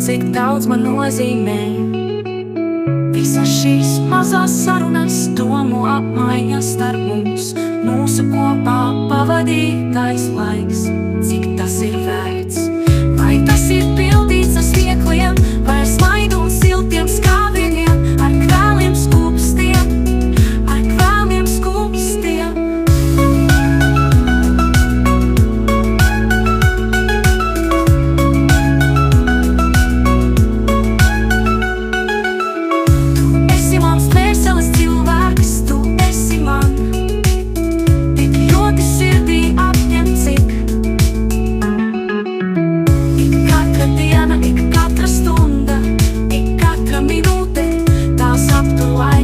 cik daudz man nozīmē. Visas šīs mazās sarunas, domu apmaiņas starp mums, mūsu kopā pavadītais laiks, cik tas ir vērts. Vai tas ir pildīts ar smiekliem, vai ar smaidu un siltiem skāvieniem, ar kvēliem skūpstiem, ar kvēliem skūpstiem. Tu esi mans dvēseles cilvēks, tu esi man tik ļoti sirdī apņem, cik ik katra diena, ik katra stunda, ik katra minūte, tās aptu laiku.